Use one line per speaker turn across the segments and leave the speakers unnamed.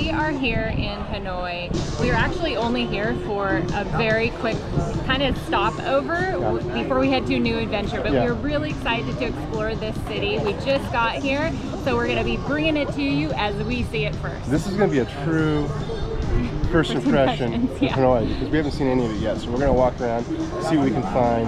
we are here in Hanoi. We are actually only here for a very quick kind of stopover before we head to a new adventure, but we're really excited to explore this city. We just got here, so we're going to be bringing it to you as we see it first.
This is going to be a true first impression of Hanoi, because we haven't seen any of it yet. So we're going to walk around, see what we can find,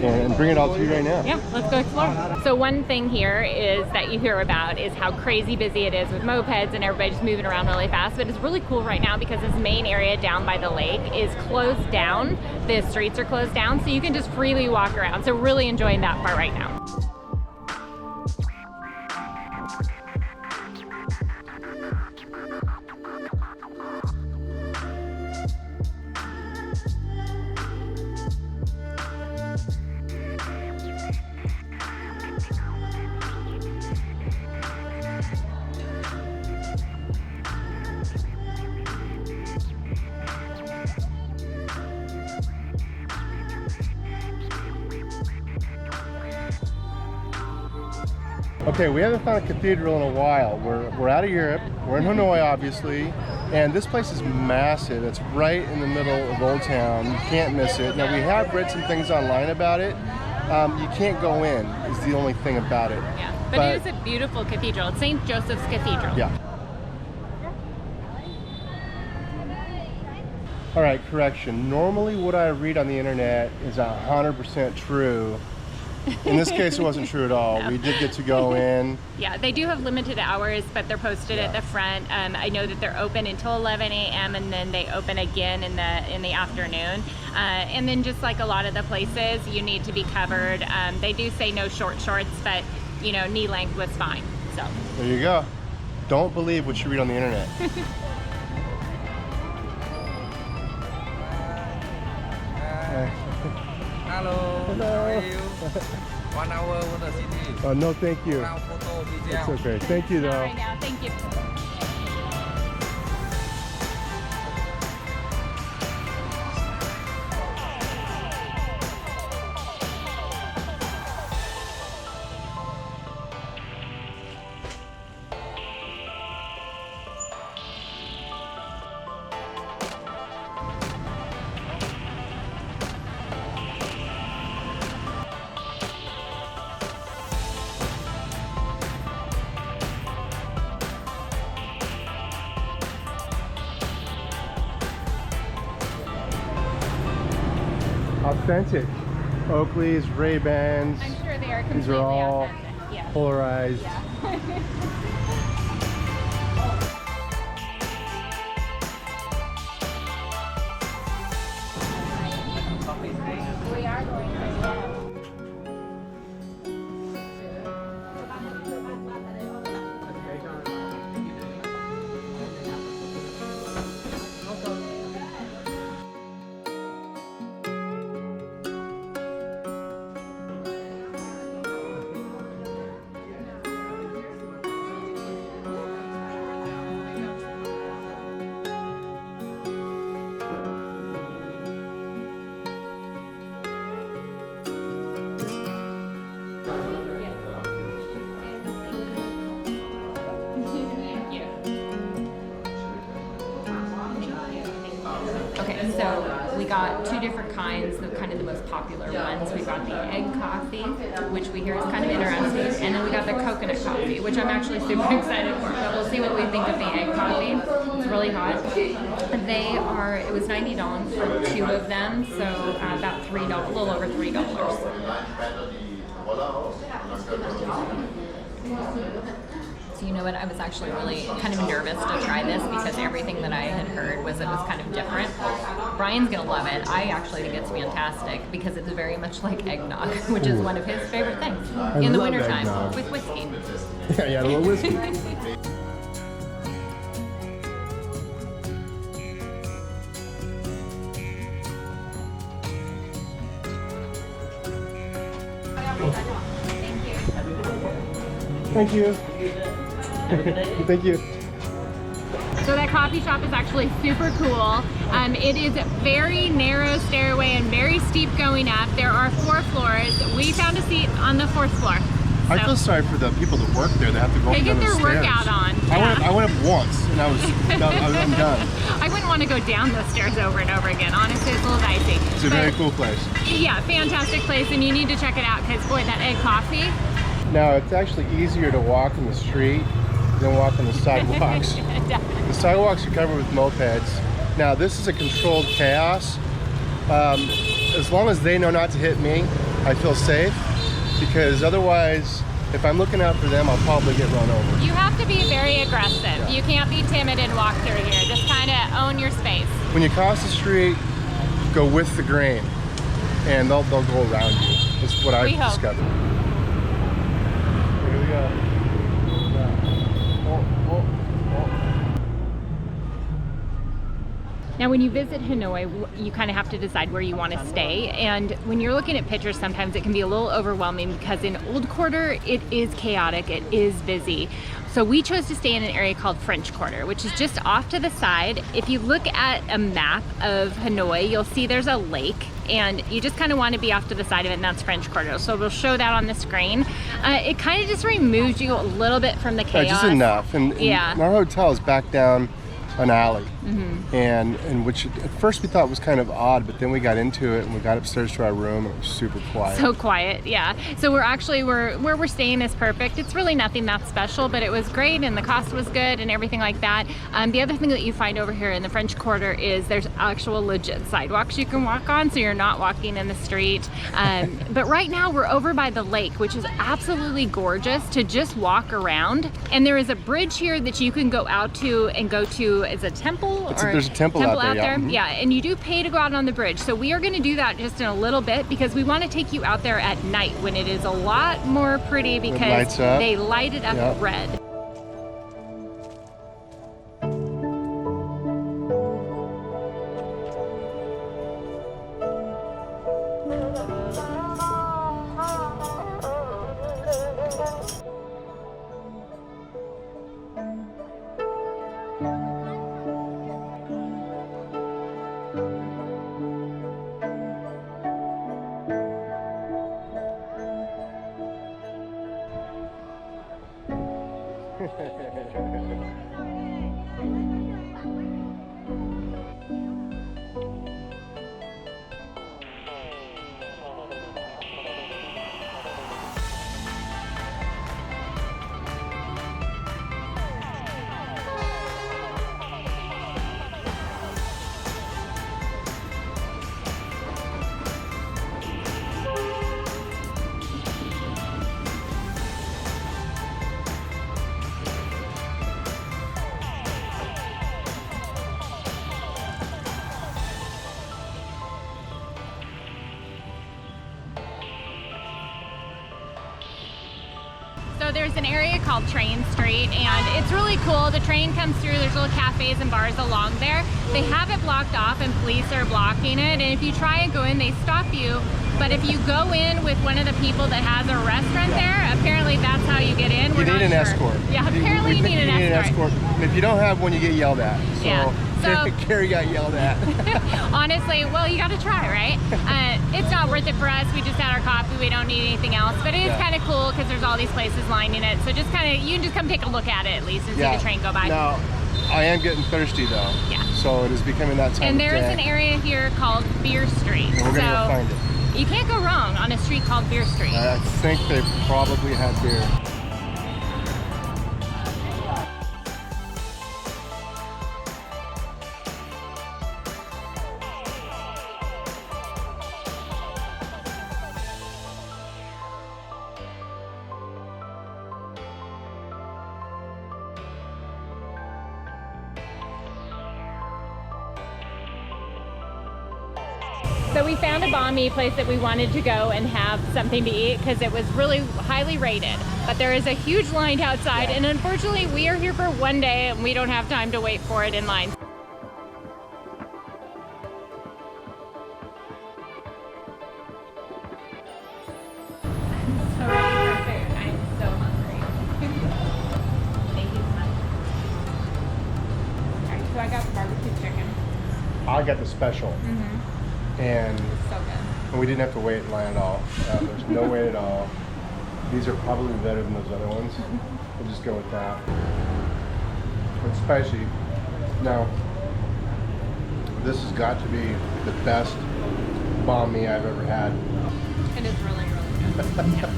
and bring it all to you right now.
Yeah, let's go explore. So one thing here is that you hear about is how crazy busy it is with mopeds and everybody just moving around really fast. But it's really cool right now because this main area down by the lake is closed down. The streets are closed down, so you can just freely walk around. So really enjoying that part right now.
Okay, we haven't found a cathedral in a while. We're out of Europe. We're in Hanoi, obviously, and this place is massive. It's right in the middle of Old Town. You can't miss it. Now, we have read some things online about it. You can't go in, is the only thing about it.
Yeah, but it is a beautiful cathedral. It's St. Joseph's Cathedral.
Yeah. All right, correction. Normally what I read on the internet is 100% true. In this case, it wasn't true at all. No. We did get to go in.
Yeah, they do have limited hours, but they're posted at the front. I know that they're open until 11 a.m. and then they open again in the afternoon. And then just like a lot of the places, you need to be covered. They do say no short shorts, but you know, knee length was fine. So
there you go. Don't believe what you read on the internet.
Hello.
Hello.
How are you? 1 hour for the city.
Oh, no, thank you.
Now photo video.
It's okay. Thank you, though.
All right now, thank you.
Authentic. Oakley's, Ray-Bans.
I'm sure they are completely
These are all
authentic. Yeah.
polarized.
Yeah. We are going to Okay, so we got two different kinds, kind of the most popular ones. We got the egg coffee, which we hear is kind of interesting, and then we got the coconut coffee, which I'm actually super excited for. But we'll see what we think of the egg coffee. It's really hot. They are, it was $90 for two of them, so about $3, a little over $3. So you know what, I was actually really kind of nervous to try this because everything that I had heard was it was kind of different. Brian's gonna love it. I actually think it's fantastic because it's very much like eggnog, which is one of his favorite things in the wintertime with whiskey.
Yeah, a little whiskey. Thank you. Thank you.
So that coffee shop is actually super cool. It is a very narrow stairway and very steep going up. There are 4 floors. We found a seat on the 4th floor.
I feel sorry for the people that work there that have to go up
They
and
get
down the
their
stairs.
workout on.
I went up once and I'm done.
I wouldn't want to go down those stairs over and over again. Honestly, it's a little dicey.
It's a very cool place.
Yeah, fantastic place, and you need to check it out because, boy, that egg coffee.
Now, it's actually easier to walk in the street than walk on the sidewalks. The sidewalks are covered with mopeds. Now, this is a controlled chaos. As long as they know not to hit me, I feel safe, because otherwise, if I'm looking out for them, I'll probably get run over.
You have to be very aggressive.
Yeah.
You can't be timid and walk through here. Just kind of own your space.
When you cross the street, go with the grain, and they'll go around you. That's what I've discovered. Here we go.
Now, when you visit Hanoi, you kind of have to decide where you want to stay. And when you're looking at pictures, sometimes it can be a little overwhelming because in Old Quarter, it is chaotic, it is busy. So we chose to stay in an area called French Quarter, which is just off to the side. If you look at a map of Hanoi, you'll see there's a lake, and you just kind of want to be off to the side of it, and that's French Quarter. So we'll show that on the screen. It kind of just removes you a little bit from the chaos.
Just enough. And our hotel is back down an alley, and which at first we thought was kind of odd, but then we got into it and we got upstairs to our room and it was super quiet.
So quiet, yeah. So where we're staying is perfect. It's really nothing that special, but it was great and the cost was good and everything like that. The other thing that you find over here in the French Quarter is there's actual legit sidewalks you can walk on, so you're not walking in the street. But right now we're over by the lake, which is absolutely gorgeous to just walk around. And there is a bridge here that you can go out to and go to. Is a temple?
There's a temple out there, yeah.
Yeah, and you do pay to go out on the bridge. So we are going to do that just in a little bit because we want to take you out there at night when it is a lot more pretty because they light it up red. So there's an area called Train Street, and it's really cool. The train comes through, there's little cafes and bars along there. They have it blocked off and police are blocking it, and if you try and go in, they stop you. But if you go in with one of the people that has a restaurant there, apparently that's how you get in.
You need an escort.
Yeah, apparently you need an escort.
If you don't have one, you get yelled at. So Carrie got yelled at.
Honestly, well, you got to try, right? It's not worth it for us. We just had our coffee. We don't need anything else. But it is kind of cool because there's all these places lining it. So just kind of, you can just come take a look at it at least and see the train go by.
Now, I am getting thirsty though. Yeah. So it is becoming that time
And
of
there
day.
is an area here called Beer Street.
And we're going to go find it.
You can't go wrong on a street called Beer Street.
I think they probably have beer.
So we found a banh mi place that we wanted to go and have something to eat because it was really highly rated. But there is a huge line outside, and unfortunately we are here for one day and we don't have time to wait for it in line. I'm so ready for food. I am so hungry. Thank you so much. Alright, so I got barbecue chicken.
I got the special. And
So good.
we didn't have to wait in line at all. There's no wait at all. These are probably better than those other ones. We'll just go with that. It's spicy. Now, this has got to be the best banh mi I've ever had.
It is really, really good.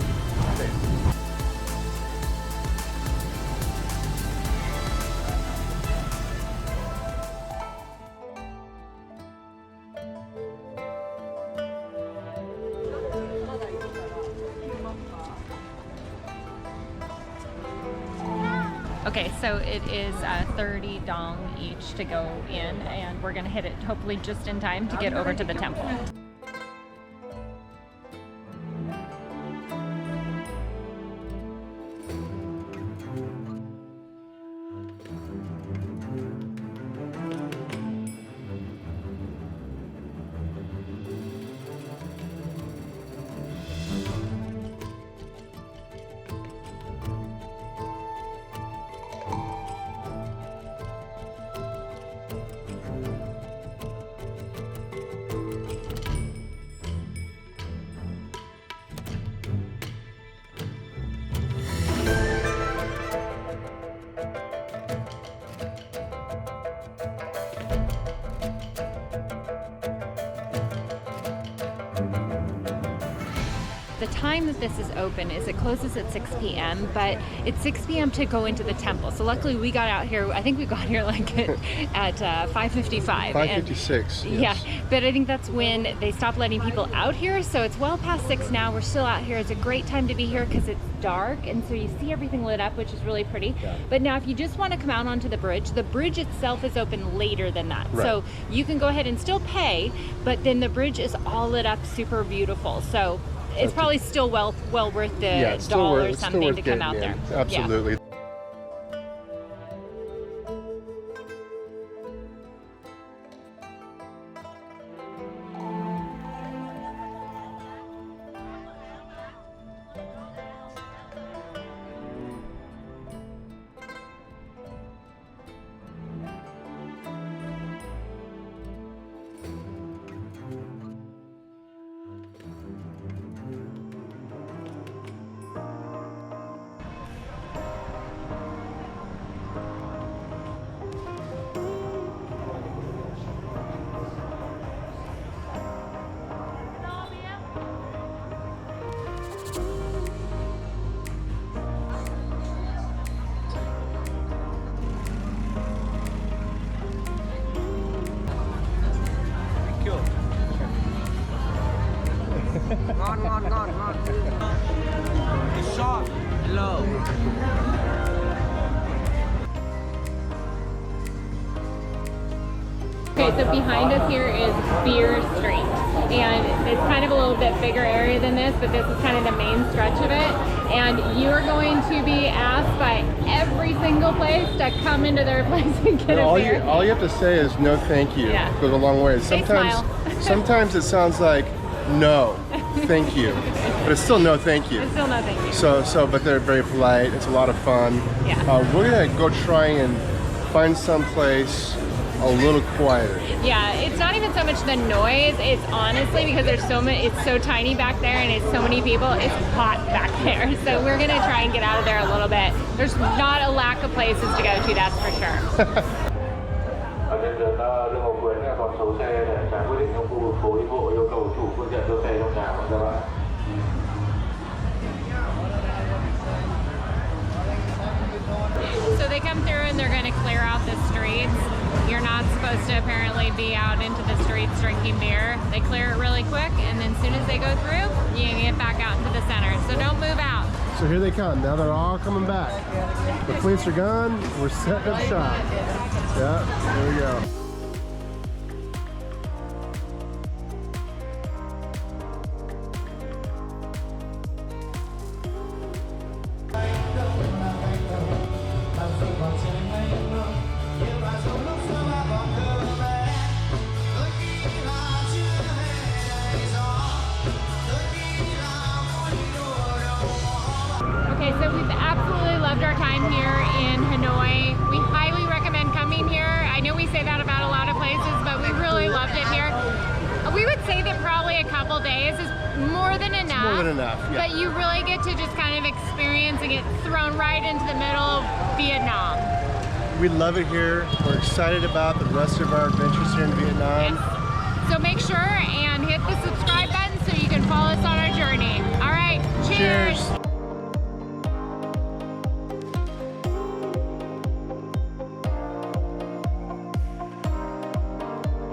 Okay, so it is 30 dong each to go in, and we're gonna hit it hopefully just in time to get over to the temple. The time that this is open is it closes at 6 p.m., but it's 6 p.m. to go into the temple. So luckily we got out here, I think we got here like at 5:55.
5:56,
Yeah,
yes.
but I think that's when they stopped letting people out here. So it's well past 6 now. We're still out here. It's a great time to be here because it's dark, and so you see everything lit up, which is really pretty.
Yeah.
But now if you just want to come out onto the bridge itself is open later than that.
Right.
So you can go ahead and still pay, but then the bridge is all lit up super beautiful. So it's probably still well worth the dollar or something to come out there.
Absolutely.
Yeah.
Ngon. It's short. Hello.
Okay, so behind us here is Beer Street, and it's kind of a little bit bigger area than this, but this is kind of the main stretch of it, and you are going to be asked by every single place to come into their place and get a beer.
All you have to say is no thank you.
Yeah.
Goes a long way.
They smile.
Sometimes it sounds like no thank you, but it's still no thank you.
It's still no thank you.
But they're very polite. It's a lot of fun.
Yeah.
We're gonna go try and find some place a little quieter.
Yeah, it's not even so much the noise, it's honestly because there's so many, it's so tiny back there and it's so many people, it's hot back there. So we're gonna try and get out of there a little bit. There's not a lack of places to go to, that's for sure. So they come through and they're going to clear out the streets. You're not supposed to apparently be out into the streets drinking beer. They clear it really quick, and then as soon as they go through, you can get back out into the center. So don't move out.
So here they come. Now they're all coming back. The police are gone. We're setting up shop. Yeah, there we go.
Okay, so we've absolutely loved our time here in Hanoi. We highly recommend coming here. I know we say that about a lot of places, but we really loved it here. We would say that probably a couple days is more than enough.
More than enough, yeah.
But you really get to just kind of experience and get thrown right into the middle of Vietnam.
We love it here. We're excited about the rest of our adventures here in Vietnam.
Yes. So make sure and hit the subscribe button so you can follow us on our journey. All right, cheers.